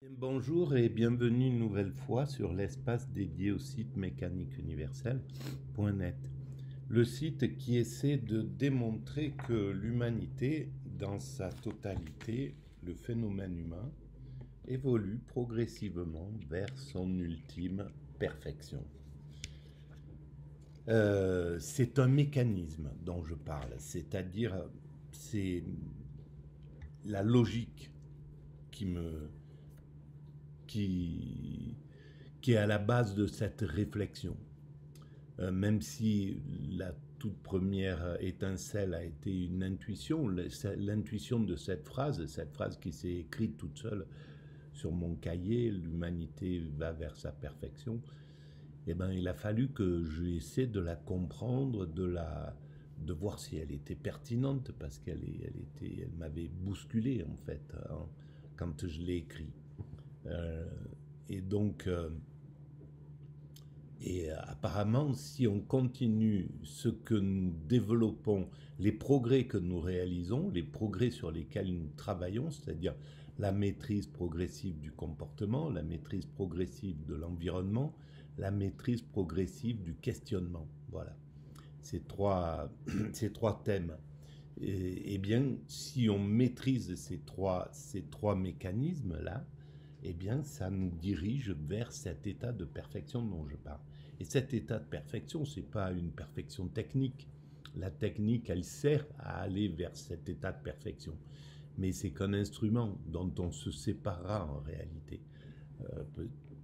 Bonjour et bienvenue une nouvelle fois sur l'espace dédié au site mécaniqueuniverselle.net. Le site qui essaie de démontrer que l'humanité, dans sa totalité, le phénomène humain, évolue progressivement vers son ultime perfection. C'est un mécanisme dont je parle, c'est-à-dire c'est la logique qui me qui, qui est à la base de cette réflexion. Même si la toute première étincelle a été une intuition, l'intuition de cette phrase qui s'est écrite toute seule sur mon cahier, l'humanité va vers sa perfection, eh ben, il a fallu que j'essaie de la comprendre, de voir si elle était pertinente, parce elle m'avait bousculé en fait hein, quand je l'ai écrit. Euh, et donc, apparemment, si on continue ce que nous développons, les progrès que nous réalisons, les progrès sur lesquels nous travaillons, c'est-à-dire la maîtrise progressive du comportement, la maîtrise progressive de l'environnement, la maîtrise progressive du questionnement. Voilà, ces trois, ces trois thèmes. Et bien, si on maîtrise ces trois mécanismes-là, eh bien, ça nous dirige vers cet état de perfection dont je parle. Et cet état de perfection, ce n'est pas une perfection technique. La technique, elle sert à aller vers cet état de perfection. Mais c'est qu'un instrument dont on se séparera en réalité. Euh,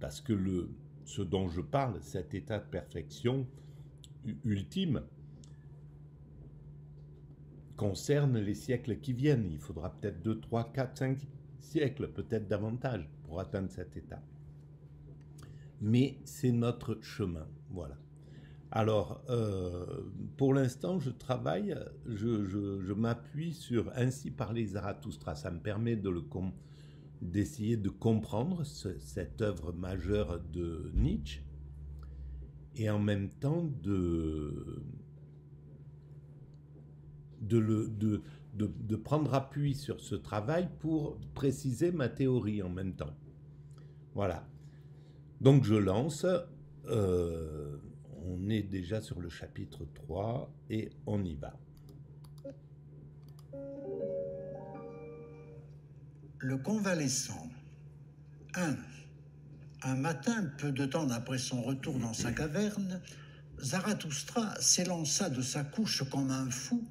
Parce que ce dont je parle, cet état de perfection ultime, concerne les siècles qui viennent. Il faudra peut-être 2, 3, 4, 5 siècles, peut-être davantage, pour atteindre cet état. Mais c'est notre chemin. Voilà. Alors, pour l'instant, je travaille, je m'appuie sur Ainsi parlait Zarathustra. Ça me permet d'essayer de comprendre cette œuvre majeure de Nietzsche et en même temps de prendre appui sur ce travail pour préciser ma théorie en même temps. Voilà. Donc je lance. On est déjà sur le chapitre 3 et on y va. Le convalescent. 1. Un matin, peu de temps après son retour dans sa caverne, Zarathustra s'élança de sa couche comme un fou,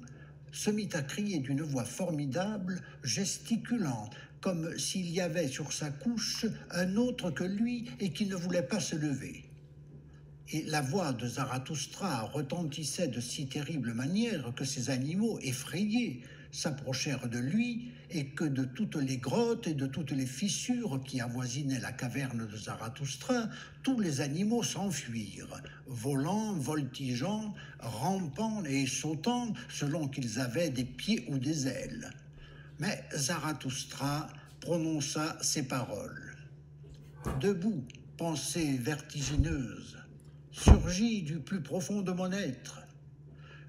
se mit à crier d'une voix formidable, gesticulant, comme s'il y avait sur sa couche un autre que lui et qui ne voulait pas se lever. Et la voix de Zarathustra retentissait de si terrible manière que ces animaux, effrayés, s'approchèrent de lui et que de toutes les grottes et de toutes les fissures qui avoisinaient la caverne de Zarathustra, tous les animaux s'enfuirent, volant, voltigeant, rampant et sautant selon qu'ils avaient des pieds ou des ailes. Mais Zarathustra prononça ces paroles. Debout, pensée vertigineuse, surgit du plus profond de mon être.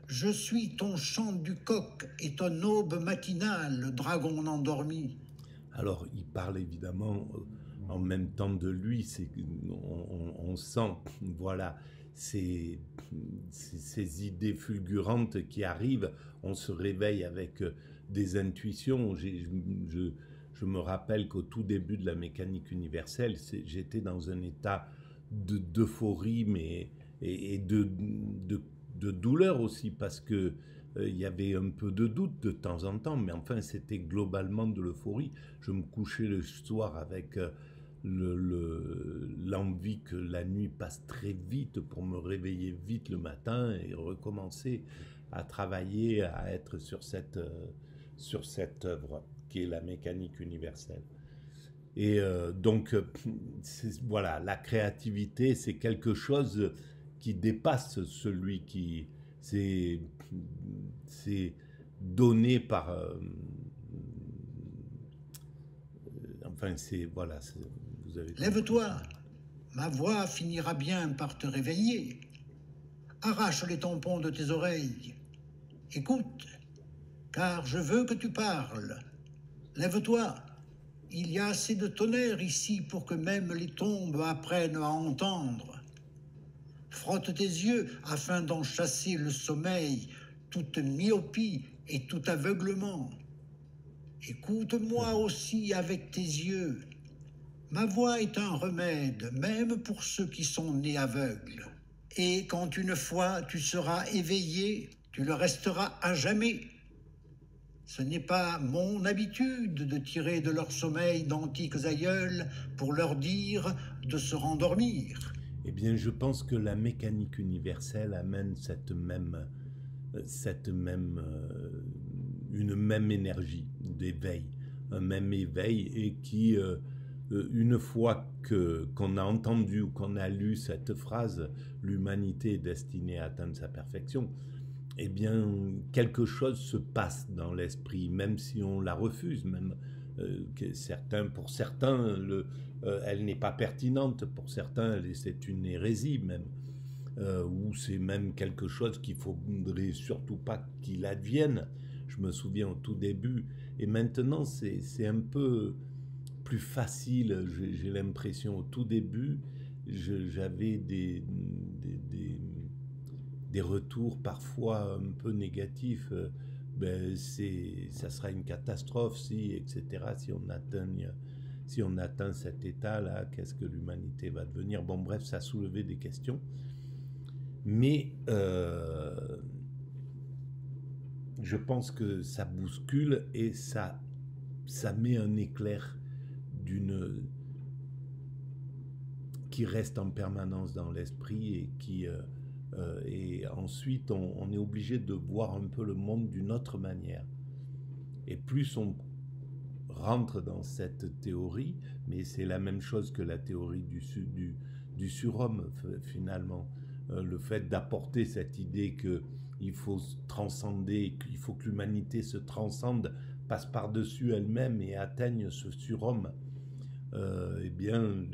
Je suis ton chant du coq et ton aube matinale, dragon endormi. Alors, il parle évidemment en même temps de lui. On sent, voilà, ces idées fulgurantes qui arrivent. On se réveille avec des intuitions. Je me rappelle qu'au tout début de la mécanique universelle, j'étais dans un état d'euphorie, mais et de douleur aussi, parce que il y avait un peu de doute de temps en temps, mais enfin c'était globalement de l'euphorie. Je me couchais le soir avec l'envie que la nuit passe très vite pour me réveiller vite le matin et recommencer à travailler, à être sur cette œuvre qui est la mécanique universelle. Et donc, voilà, la créativité, c'est quelque chose qui dépasse celui qui. C'est donné par. Enfin, c'est. Voilà, vous avez compris. Lève-toi, ma voix finira bien par te réveiller. Arrache les tampons de tes oreilles. Écoute, car je veux que tu parles. Lève-toi, il y a assez de tonnerre ici pour que même les tombes apprennent à entendre. Frotte tes yeux afin d'en chasser le sommeil, toute myopie et tout aveuglement. Écoute-moi aussi avec tes yeux. Ma voix est un remède, même pour ceux qui sont nés aveugles. Et quand une fois tu seras éveillé, tu le resteras à jamais. Ce n'est pas mon habitude de tirer de leur sommeil d'antiques aïeuls pour leur dire de se rendormir. Eh bien, je pense que la mécanique universelle amène une même énergie d'éveil, un même éveil, et qui, une fois qu'on a entendu ou qu'on a lu cette phrase, l'humanité est destinée à atteindre sa perfection, eh bien, quelque chose se passe dans l'esprit, même si on la refuse, même pour certains, elle n'est pas pertinente, pour certains, c'est une hérésie même, ou c'est même quelque chose qu'il ne faudrait surtout pas qu'il advienne. Je me souviens au tout début, et maintenant c'est un peu plus facile, j'ai l'impression. Au tout début, j'avais des retours parfois un peu négatifs. Ben, ça sera une catastrophe si, etc., si on atteint cet état-là, qu'est-ce que l'humanité va devenir? Bon, bref, ça a soulevé des questions. Mais je pense que ça bouscule et ça met un éclair qui reste en permanence dans l'esprit et ensuite on est obligé de voir un peu le monde d'une autre manière. Et plus on rentre dans cette théorie, mais c'est la même chose que la théorie du surhomme finalement, le fait d'apporter cette idée qu'il faut transcender, qu'il faut que l'humanité se transcende, passe par-dessus elle-même et atteigne ce surhomme. Eh bien,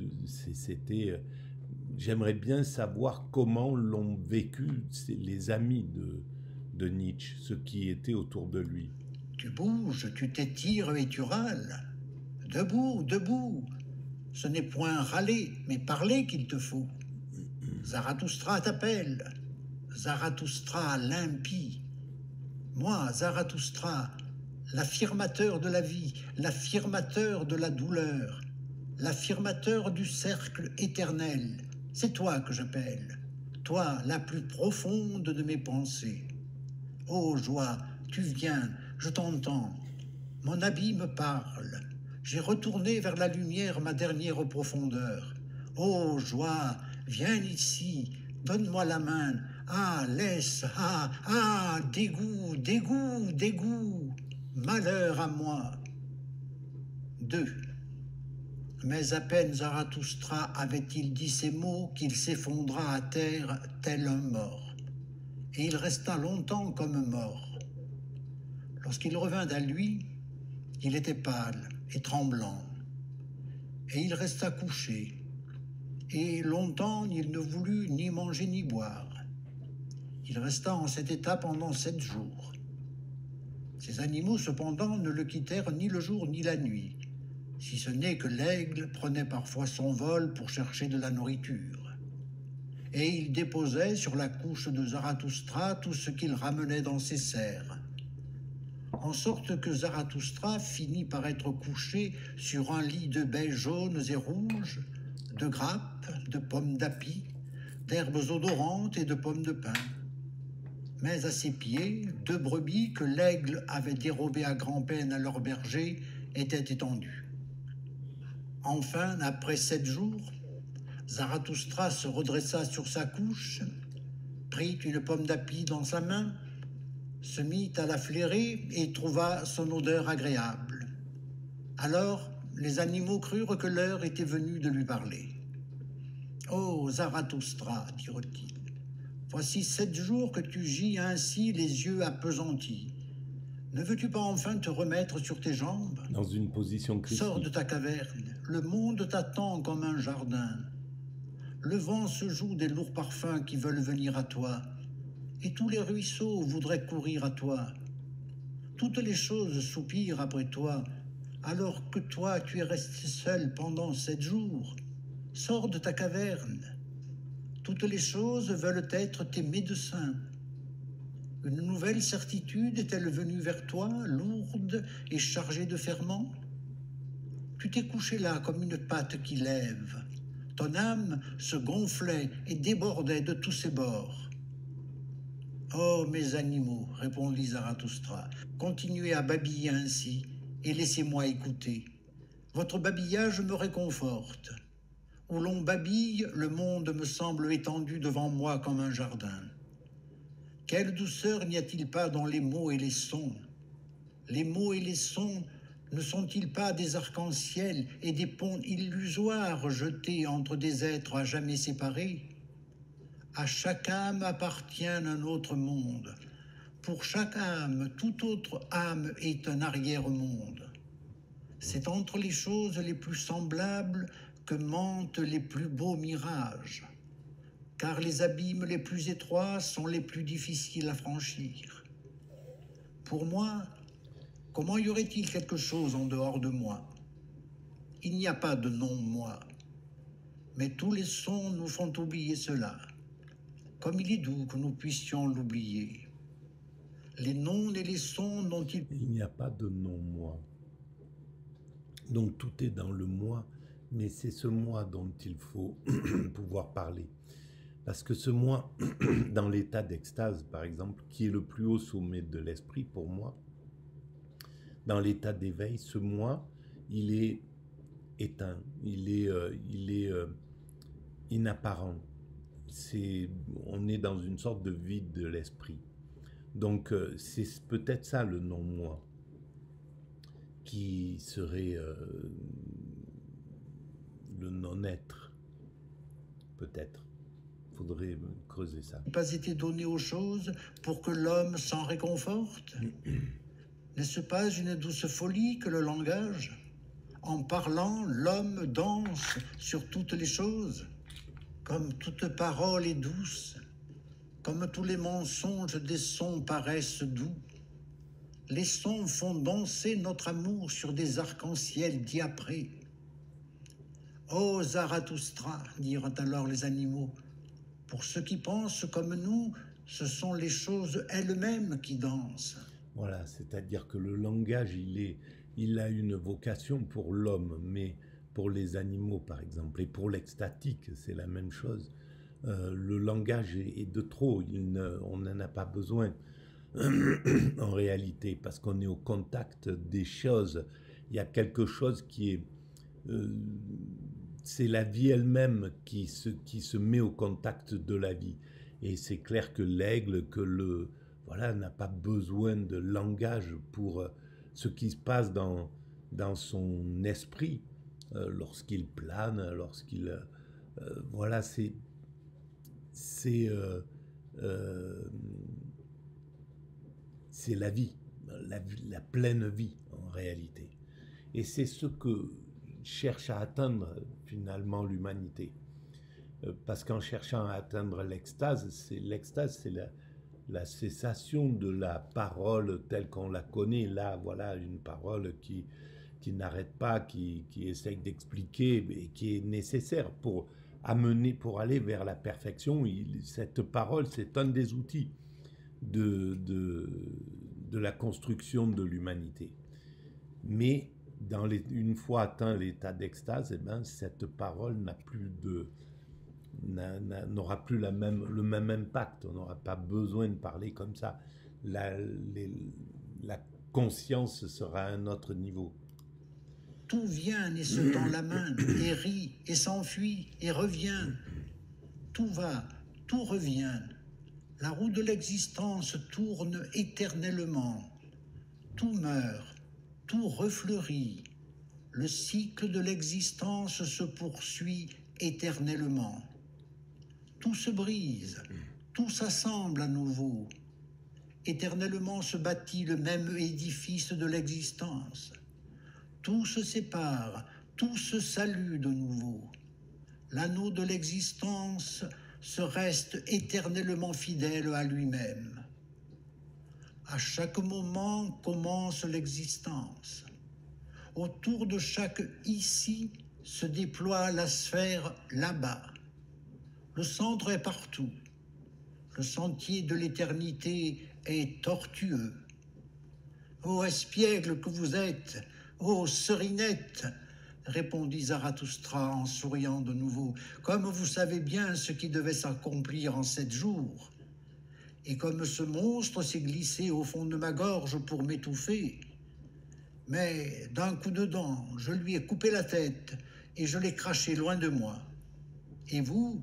j'aimerais bien savoir comment l'ont vécu les amis de Nietzsche, ceux qui étaient autour de lui. Tu bouges, tu t'étires et tu râles. Debout, debout. Ce n'est point râler, mais parler qu'il te faut. Zarathustra t'appelle. Zarathustra l'impie. Moi, Zarathustra, l'affirmateur de la vie, l'affirmateur de la douleur, l'affirmateur du cercle éternel, c'est toi que j'appelle, toi la plus profonde de mes pensées. Ô joie, tu viens, je t'entends, mon habit me parle, j'ai retourné vers la lumière ma dernière profondeur. Ô joie, viens ici, donne-moi la main, ah, laisse, dégoût, dégoût, dégoût, malheur à moi. 2. Mais à peine Zarathustra avait-il dit ces mots qu'il s'effondra à terre tel un mort. Et il resta longtemps comme mort. Lorsqu'il revint à lui, il était pâle et tremblant. Et il resta couché. Et longtemps il ne voulut ni manger ni boire. Il resta en cet état pendant 7 jours. Ces animaux, cependant, ne le quittèrent ni le jour ni la nuit, si ce n'est que l'aigle prenait parfois son vol pour chercher de la nourriture. Et il déposait sur la couche de Zarathustra tout ce qu'il ramenait dans ses serres. En sorte que Zarathustra finit par être couché sur un lit de baies jaunes et rouges, de grappes, de pommes d'api, d'herbes odorantes et de pommes de pin. Mais à ses pieds, 2 brebis que l'aigle avait dérobées à grand-peine à leur berger étaient étendues. Enfin, après 7 jours, Zarathustra se redressa sur sa couche, prit une pomme d'api dans sa main, se mit à la flairer et trouva son odeur agréable. Alors, les animaux crurent que l'heure était venue de lui parler. « Oh, Zarathustra, dirent-ils, voici 7 jours que tu gis ainsi les yeux appesantis. Ne veux-tu pas enfin te remettre sur tes jambes? Dans une position critique. Sors de ta caverne, le monde t'attend comme un jardin. Le vent se joue des lourds parfums qui veulent venir à toi, et tous les ruisseaux voudraient courir à toi. Toutes les choses soupirent après toi, alors que toi tu es resté seul pendant 7 jours. Sors de ta caverne. Toutes les choses veulent être tes médecins. Une nouvelle certitude est-elle venue vers toi, lourde et chargée de ferments? Tu t'es couché là comme une patte qui lève. Ton âme se gonflait et débordait de tous ses bords. Oh, mes animaux, répondit Zarathustra, continuez à babiller ainsi et laissez-moi écouter. Votre babillage me réconforte. Où l'on babille, le monde me semble étendu devant moi comme un jardin. Quelle douceur n'y a-t-il pas dans les mots et les sons? Les mots et les sons ne sont-ils pas des arcs-en-ciel et des ponts illusoires jetés entre des êtres à jamais séparés? À chaque âme appartient un autre monde. Pour chaque âme, toute autre âme est un arrière-monde. C'est entre les choses les plus semblables que mentent les plus beaux mirages, car les abîmes les plus étroits sont les plus difficiles à franchir. Pour moi, comment y aurait-il quelque chose en dehors de moi? Il n'y a pas de non-moi, mais tous les sons nous font oublier cela. Comme il est doux que nous puissions l'oublier. Les noms et les sons dont il n'y a pas de non-moi. Donc tout est dans le moi, mais c'est ce moi dont il faut pouvoir parler. Parce que ce moi, dans l'état d'extase, par exemple, qui est le plus haut sommet de l'esprit pour moi, dans l'état d'éveil, ce moi, il est éteint, il est inapparent. On est dans une sorte de vide de l'esprit. Donc c'est peut-être ça le non-moi qui serait le non-être, peut-être. Il faudrait creuser ça. Pas été donné aux choses pour que l'homme s'en réconforte? N'est-ce pas une douce folie que le langage? En parlant, l'homme danse sur toutes les choses. Comme toute parole est douce, comme tous les mensonges des sons paraissent doux. Les sons font danser notre amour sur des arcs-en-ciel diaprés. Ô Zarathustra, dirent alors les animaux, pour ceux qui pensent comme nous, ce sont les choses elles-mêmes qui dansent. Voilà, c'est-à-dire que le langage, il a une vocation pour l'homme, mais pour les animaux, par exemple, et pour l'extatique, c'est la même chose. Le langage est de trop, on n'en a pas besoin en réalité, parce qu'on est au contact des choses. Il y a quelque chose qui est... c'est la vie elle-même qui se met au contact de la vie. Et c'est clair que l'aigle, voilà, n'a pas besoin de langage pour ce qui se passe dans son esprit lorsqu'il plane, lorsqu'il... voilà, c'est la vie, la pleine vie en réalité. Et c'est ce que cherche à atteindre finalement l'humanité. Parce qu'en cherchant à atteindre l'extase, c'est la cessation de la parole telle qu'on la connaît. Là, voilà, une parole qui n'arrête pas, qui essaye d'expliquer et qui est nécessaire pour aller vers la perfection. Cette parole, c'est un des outils de la construction de l'humanité. Mais une fois atteint l'état d'extase, cette parole n'aura plus le même impact. On n'aura pas besoin de parler comme ça. La conscience sera à un autre niveau. Tout vient et se tend la main, et rit, et s'enfuit, et revient. Tout va, tout revient. La roue de l'existence tourne éternellement. Tout meurt, tout refleurit. Le cycle de l'existence se poursuit éternellement. Tout se brise, tout s'assemble à nouveau. Éternellement se bâtit le même édifice de l'existence. Tout se sépare, tout se salue de nouveau. L'anneau de l'existence se reste éternellement fidèle à lui-même. À chaque moment commence l'existence. autour de chaque ici se déploie la sphère là-bas. Le centre est partout. Le sentier de l'éternité est tortueux. Ô espiègle que vous êtes, ô serinette, répondit Zarathustra en souriant de nouveau, comme vous savez bien ce qui devait s'accomplir en 7 jours, et comme ce monstre s'est glissé au fond de ma gorge pour m'étouffer, mais d'un coup de dent, je lui ai coupé la tête et je l'ai craché loin de moi. Et vous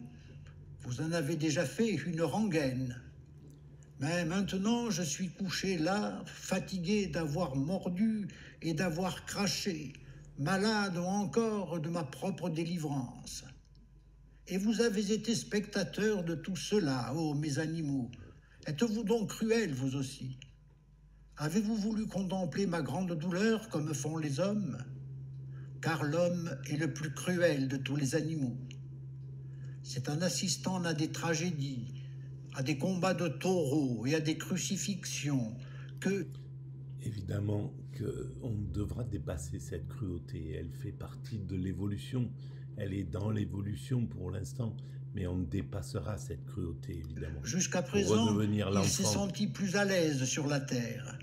en avez déjà fait une rengaine. Mais maintenant, je suis couché là, fatigué d'avoir mordu et d'avoir craché, malade encore de ma propre délivrance. Et vous avez été spectateur de tout cela, ô mes animaux. Êtes-vous donc cruels, vous aussi? Avez-vous voulu contempler ma grande douleur comme font les hommes? Car l'homme est le plus cruel de tous les animaux. C'est en assistant à des tragédies, à des combats de taureaux et à des crucifixions que... Évidemment qu'on devra dépasser cette cruauté. Elle fait partie de l'évolution. Elle est dans l'évolution pour l'instant, mais on dépassera cette cruauté, évidemment. Jusqu'à présent, il s'est senti plus à l'aise sur la terre.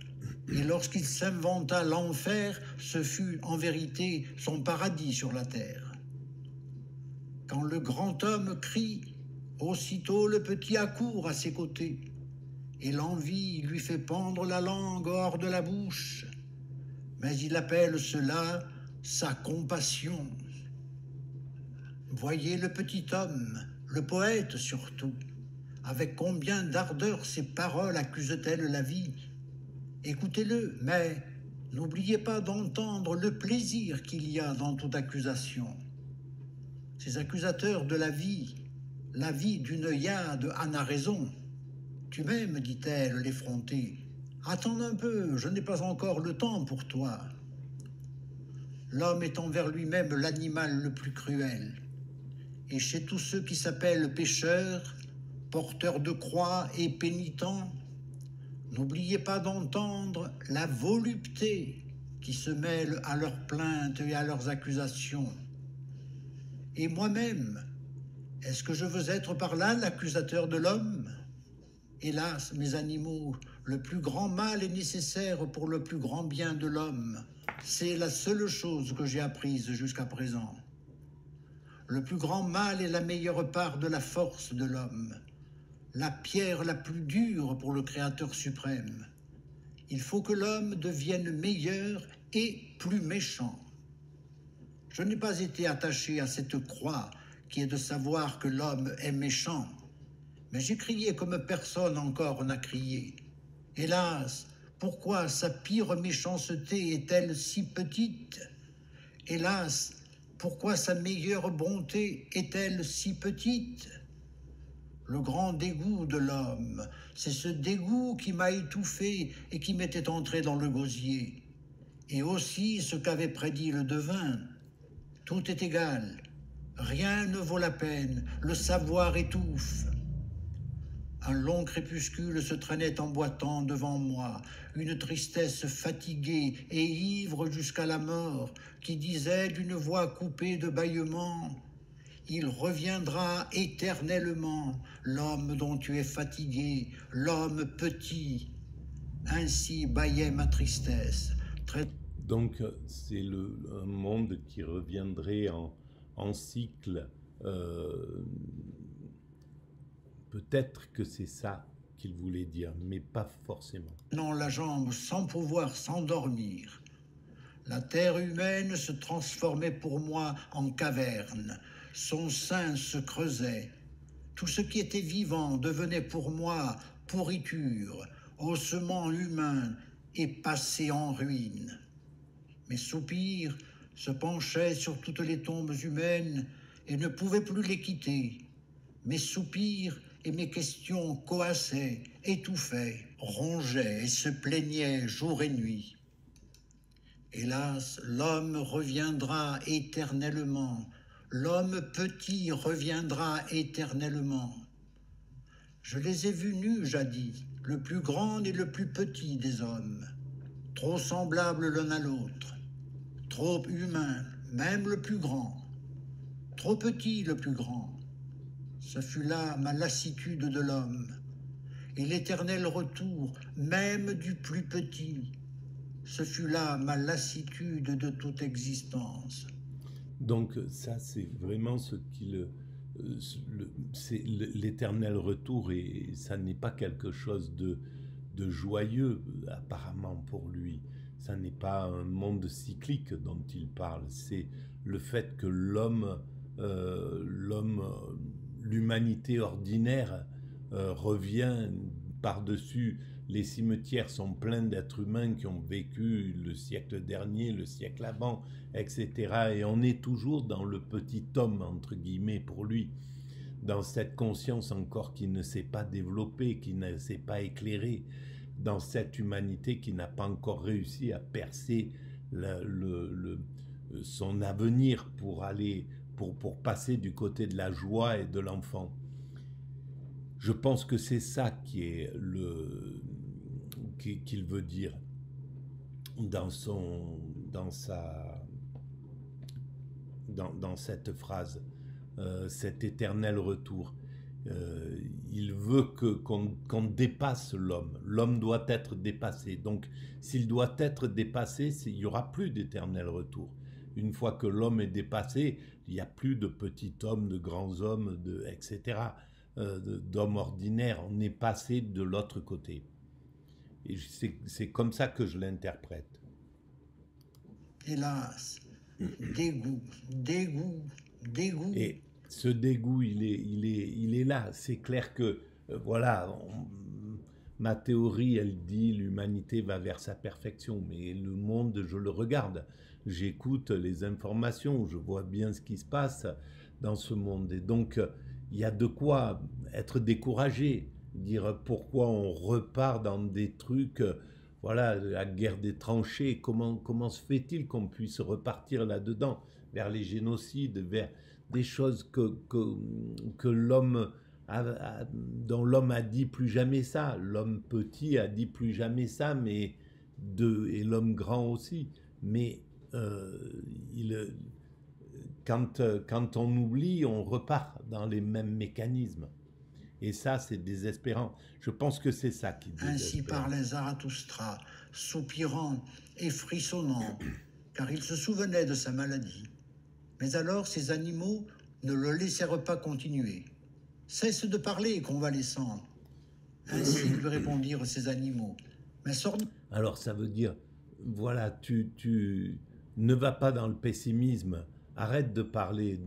Et lorsqu'il s'inventa l'enfer, ce fut en vérité son paradis sur la terre. Quand le grand homme crie, aussitôt le petit accourt à ses côtés, et l'envie lui fait pendre la langue hors de la bouche, mais il appelle cela sa compassion. Voyez le petit homme, le poète surtout, avec combien d'ardeur ses paroles accusent-elles la vie. Écoutez-le, mais n'oubliez pas d'entendre le plaisir qu'il y a dans toute accusation. Ces accusateurs de la vie d'une Yade en a raison. Tu m'aimes, dit-elle, l'effrontée. Attends un peu, je n'ai pas encore le temps pour toi. L'homme est envers lui-même l'animal le plus cruel. Et chez tous ceux qui s'appellent pécheurs, porteurs de croix et pénitents, n'oubliez pas d'entendre la volupté qui se mêle à leurs plaintes et à leurs accusations. Et moi-même, est-ce que je veux être par là l'accusateur de l'homme? Hélas, mes animaux, le plus grand mal est nécessaire pour le plus grand bien de l'homme. C'est la seule chose que j'ai apprise jusqu'à présent. Le plus grand mal est la meilleure part de la force de l'homme, la pierre la plus dure pour le Créateur suprême. Il faut que l'homme devienne meilleur et plus méchant. Je n'ai pas été attaché à cette croix qui est de savoir que l'homme est méchant, mais j'ai crié comme personne encore n'a crié. Hélas, pourquoi sa pire méchanceté est-elle si petite? Hélas, pourquoi sa meilleure bonté est-elle si petite? Le grand dégoût de l'homme, c'est ce dégoût qui m'a étouffé et qui m'était entré dans le gosier. Et aussi ce qu'avait prédit le devin. Tout est égal, rien ne vaut la peine, le savoir étouffe. Un long crépuscule se traînait en boitant devant moi, une tristesse fatiguée et ivre jusqu'à la mort, qui disait d'une voix coupée de bâillements: « Il reviendra éternellement, l'homme dont tu es fatigué, l'homme petit. » Ainsi bâillait ma tristesse. Donc c'est un monde qui reviendrait en cycle. Peut-être que c'est ça qu'il voulait dire, mais pas forcément. Non, la jambe sans pouvoir s'endormir. La terre humaine se transformait pour moi en caverne. Son sein se creusait. Tout ce qui était vivant devenait pour moi pourriture, ossement humain et passé en ruine. Mes soupirs se penchaient sur toutes les tombes humaines et ne pouvaient plus les quitter. Mes soupirs et mes questions coassaient, étouffaient, rongeaient et se plaignaient jour et nuit. Hélas, l'homme reviendra éternellement. L'homme petit reviendra éternellement. Je les ai vus nus jadis, le plus grand et le plus petit des hommes, trop semblables l'un à l'autre, trop humain, même le plus grand, trop petit le plus grand. Ce fut là ma lassitude de l'homme, et l'éternel retour, même du plus petit. Ce fut là ma lassitude de toute existence. Donc ça, c'est vraiment ce qui c'est l'éternel retour, et ça n'est pas quelque chose de joyeux apparemment pour lui. Ça n'est pas un monde cyclique dont il parle, c'est le fait que l'humanité ordinaire revient par-dessus. Les cimetières sont pleins d'êtres humains qui ont vécu le siècle dernier, le siècle avant, etc. Et on est toujours dans le petit homme, entre guillemets, pour lui, dans cette conscience encore qui ne s'est pas développée, qui ne s'est pas éclairée, dans cette humanité qui n'a pas encore réussi à percer son avenir pour passer du côté de la joie et de l'enfant. Je pense que c'est ça qu'il veut dire dans cette phrase, cet éternel retour. Il veut qu'on dépasse l'homme. L'homme doit être dépassé. Donc, s'il doit être dépassé, il n'y aura plus d'éternel retour. Une fois que l'homme est dépassé, il n'y a plus de petits hommes, de grands hommes, etc., d'hommes ordinaires. On est passé de l'autre côté. Et c'est comme ça que je l'interprète. Hélas, dégoût, dégoût, dégoût. Et ce dégoût, il est là. C'est clair que, voilà, ma théorie, elle dit l'humanité va vers sa perfection, mais le monde, je le regarde. J'écoute les informations, je vois bien ce qui se passe dans ce monde. Et donc, il y a de quoi être découragé, dire pourquoi on repart dans des trucs, voilà, la guerre des tranchées, comment se fait-il qu'on puisse repartir là-dedans, vers les génocides, vers des choses que l'homme dont l'homme a dit plus jamais ça, l'homme petit a dit plus jamais ça, et l'homme grand aussi, mais quand on oublie, on repart dans les mêmes mécanismes. Et ça, c'est désespérant. Je pense que c'est ça qui désespère. Ainsi parlait Zarathustra, soupirant et frissonnant, car il se souvenait de sa maladie. Mais alors ces animaux ne le laissèrent pas continuer. « Cesse de parler, convalescent !» Ainsi lui répondirent ces animaux. Mais sors... Alors ça veut dire, voilà, tu ne vas pas dans le pessimisme, arrête de parler,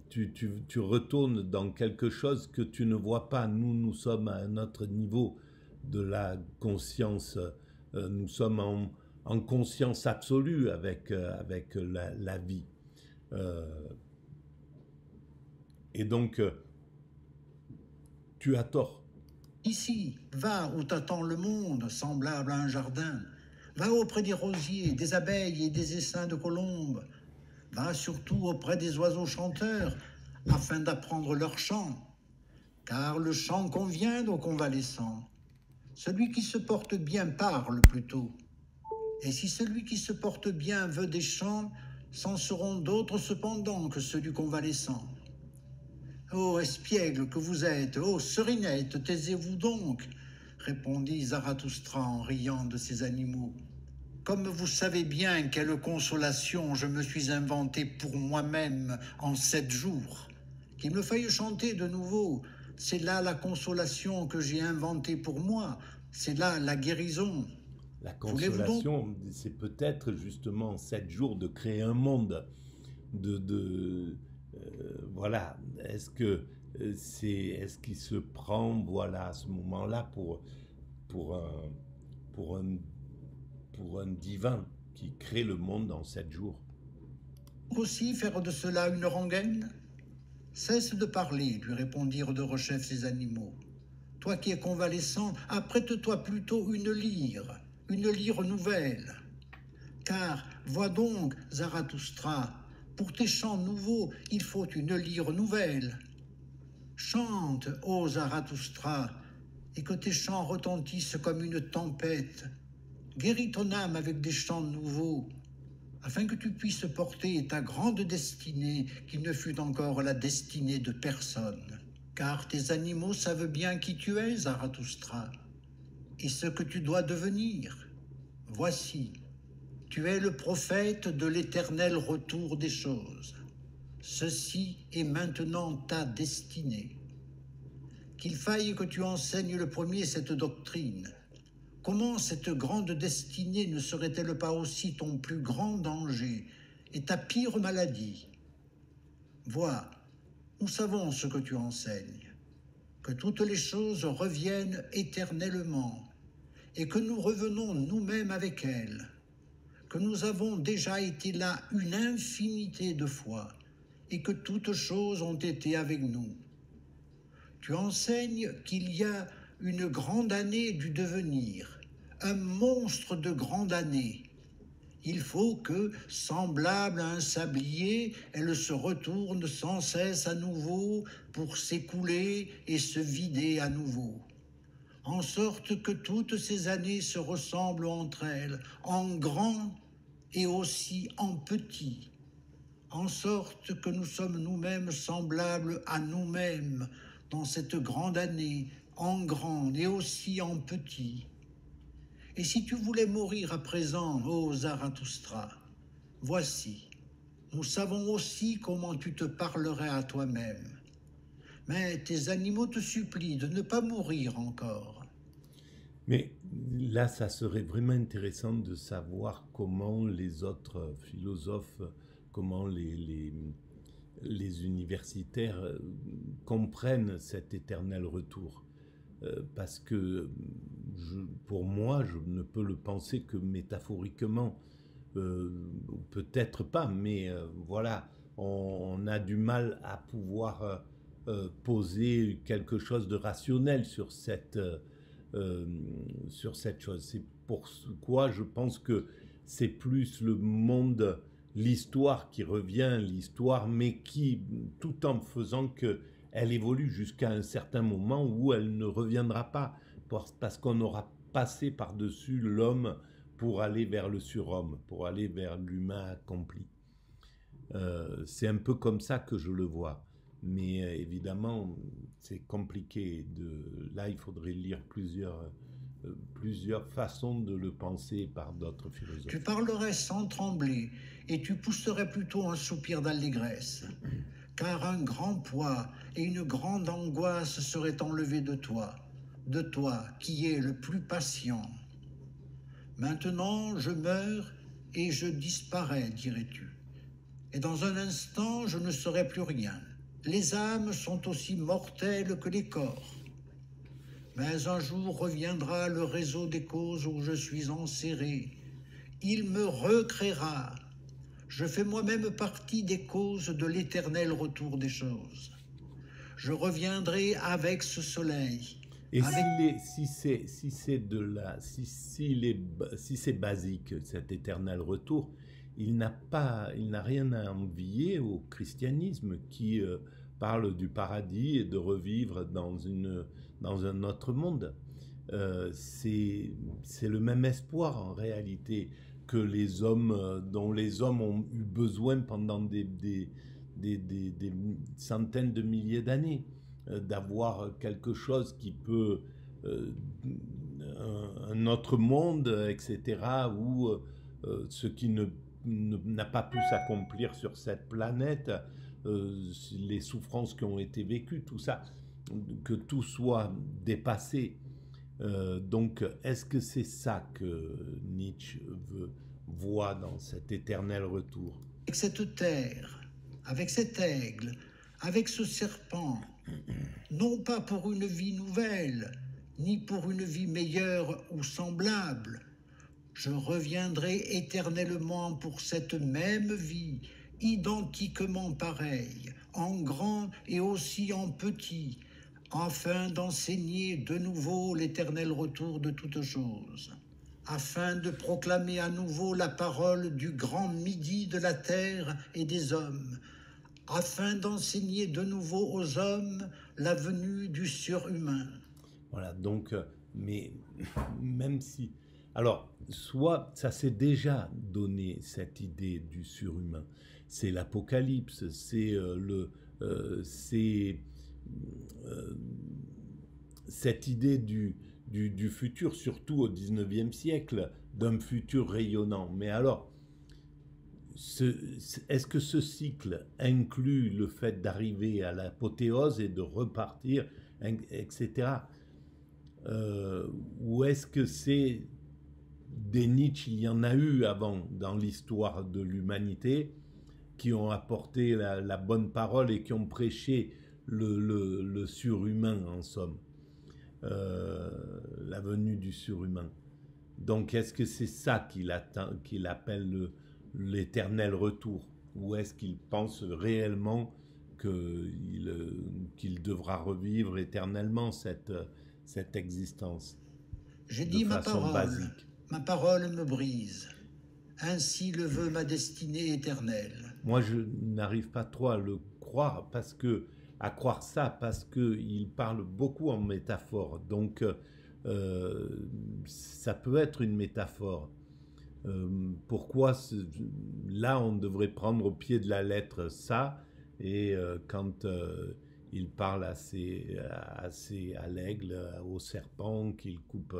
tu retournes dans quelque chose que tu ne vois pas. Nous sommes à un autre niveau de la conscience, nous sommes en conscience absolue avec la vie. Et donc, tu as tort. Ici, va où t'attend le monde, semblable à un jardin. Va auprès des rosiers, des abeilles et des essaims de colombes. Va surtout auprès des oiseaux chanteurs, afin d'apprendre leur chant. Car le chant convient aux convalescents. Celui qui se porte bien parle plutôt. Et si celui qui se porte bien veut des chants, c'en seront d'autres cependant que ceux du convalescent. Ô espiègle que vous êtes, ô serinette, taisez-vous donc, répondit Zarathustra en riant de ces animaux. Comme vous savez bien quelle consolation je me suis inventée pour moi-même en 7 jours. Qu'il me faille chanter de nouveau, c'est là la consolation que j'ai inventée pour moi, c'est là la guérison. La consolation, c'est peut-être justement 7 jours de créer un monde, voilà. Est-ce qu'il se prend, voilà, à ce moment-là pour un divin qui crée le monde en 7 jours? Aussi faire de cela une rengaine? Cesse de parler, lui répondirent de rechef ces animaux. Toi qui es convalescent, apprête-toi plutôt une lyre nouvelle. Car, vois donc, Zarathustra, pour tes chants nouveaux, il faut une lyre nouvelle. Chante, ô Zarathustra, et que tes chants retentissent comme une tempête. Guéris ton âme avec des chants nouveaux, afin que tu puisses porter ta grande destinée qui ne fut encore la destinée de personne. Car tes animaux savent bien qui tu es, Zarathustra, et ce que tu dois devenir. Voici, tu es le prophète de l'éternel retour des choses. Ceci est maintenant ta destinée. Qu'il faille que tu enseignes le premier cette doctrine. Comment cette grande destinée ne serait-elle pas aussi ton plus grand danger et ta pire maladie? Vois, nous savons ce que tu enseignes, que toutes les choses reviennent éternellement et que nous revenons nous-mêmes avec elles, que nous avons déjà été là une infinité de fois et que toutes choses ont été avec nous. Tu enseignes qu'il y a une grande année du devenir, un monstre de grande année. Il faut que, semblable à un sablier, elle se retourne sans cesse à nouveau pour s'écouler et se vider à nouveau, en sorte que toutes ces années se ressemblent entre elles, en grand et aussi en petit, en sorte que nous sommes nous-mêmes semblables à nous-mêmes dans cette grande année, en grand et aussi en petit. Et si tu voulais mourir à présent, ô Zarathustra, voici, nous savons aussi comment tu te parlerais à toi-même. Mais tes animaux te supplient de ne pas mourir encore. Mais là, ça serait vraiment intéressant de savoir comment les autres philosophes, comment les universitaires comprennent cet éternel retour. Parce que pour moi, je ne peux le penser que métaphoriquement. Peut-être pas, mais voilà, on a du mal à pouvoir poser quelque chose de rationnel sur cette chose. C'est pourquoi je pense que c'est plus le monde, l'histoire qui revient, l'histoire, mais qui, tout en faisant qu'elle évolue jusqu'à un certain moment où elle ne reviendra pas, parce qu'on aura passé par-dessus l'homme pour aller vers le surhomme, pour aller vers l'humain accompli. C'est un peu comme ça que je le vois. Mais évidemment, c'est compliqué. Là, il faudrait lire plusieurs façons de le penser par d'autres philosophes. Tu parlerais sans trembler et tu pousserais plutôt un soupir d'allégresse, car un grand poids et une grande angoisse seraient enlevés de toi qui es le plus patient. Maintenant, je meurs et je disparais, dirais-tu. Et dans un instant, je ne serai plus rien. Les âmes sont aussi mortelles que les corps. Mais un jour reviendra le réseau des causes où je suis enserré. Il me recréera. Je fais moi-même partie des causes de l'éternel retour des choses. Je reviendrai avec ce soleil. Et si c'est basique, cet éternel retour, il n'a rien à envier au christianisme qui parle du paradis et de revivre dans un autre monde. C'est le même espoir en réalité que les hommes, dont les hommes ont eu besoin pendant des centaines de milliers d'années, d'avoir quelque chose qui peut, un autre monde, etc., où ce qui n'a pas pu s'accomplir sur cette planète, les souffrances qui ont été vécues, tout ça, que tout soit dépassé. Donc, est-ce que c'est ça que Nietzsche voit dans cet éternel retour? Avec cette terre, avec cet aigle, avec ce serpent, non pas pour une vie nouvelle, ni pour une vie meilleure ou semblable. Je reviendrai éternellement pour cette même vie, identiquement pareille, en grand et aussi en petit, afin d'enseigner de nouveau l'éternel retour de toutes choses, afin de proclamer à nouveau la parole du grand midi de la terre et des hommes, afin d'enseigner de nouveau aux hommes la venue du surhumain. Voilà, donc, mais même si... Alors, soit ça s'est déjà donné cette idée du surhumain. C'est l'Apocalypse, c'est cette idée du futur, surtout au XIXe siècle, d'un futur rayonnant. Mais alors, est-ce que ce cycle inclut le fait d'arriver à l'apothéose et de repartir, etc. Ou est-ce que c'est des Nietzsche, il y en a eu avant dans l'histoire de l'humanité, qui ont apporté la bonne parole et qui ont prêché le surhumain, en somme, la venue du surhumain. Donc, est-ce que c'est ça qu'il appelle l'éternel retour? Ou est-ce qu'il pense réellement qu'il devra revivre éternellement cette existence J'ai de dit façon basique? ma parole me brise. Ainsi le veut ma destinée éternelle. Moi, je n'arrive pas trop à le croire à croire ça parce qu'il parle beaucoup en métaphore. Donc, ça peut être une métaphore. Pourquoi là, on devrait prendre au pied de la lettre ça, et quand il parle à l'aigle, au serpent, qu'il coupe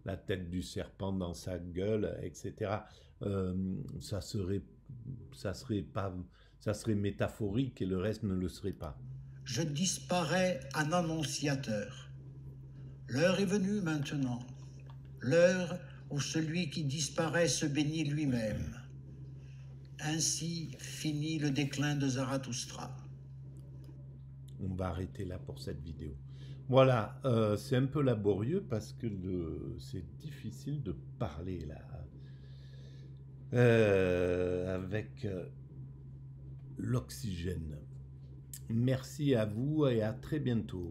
la tête du serpent dans sa gueule, etc. Ça serait métaphorique et le reste ne le serait pas. Je disparais en annonciateur. L'heure est venue maintenant, l'heure où celui qui disparaît se bénit lui-même. Ainsi finit le déclin de Zarathustra. On va arrêter là pour cette vidéo. Voilà, c'est un peu laborieux parce que c'est difficile de parler là avec l'oxygène. Merci à vous et à très bientôt.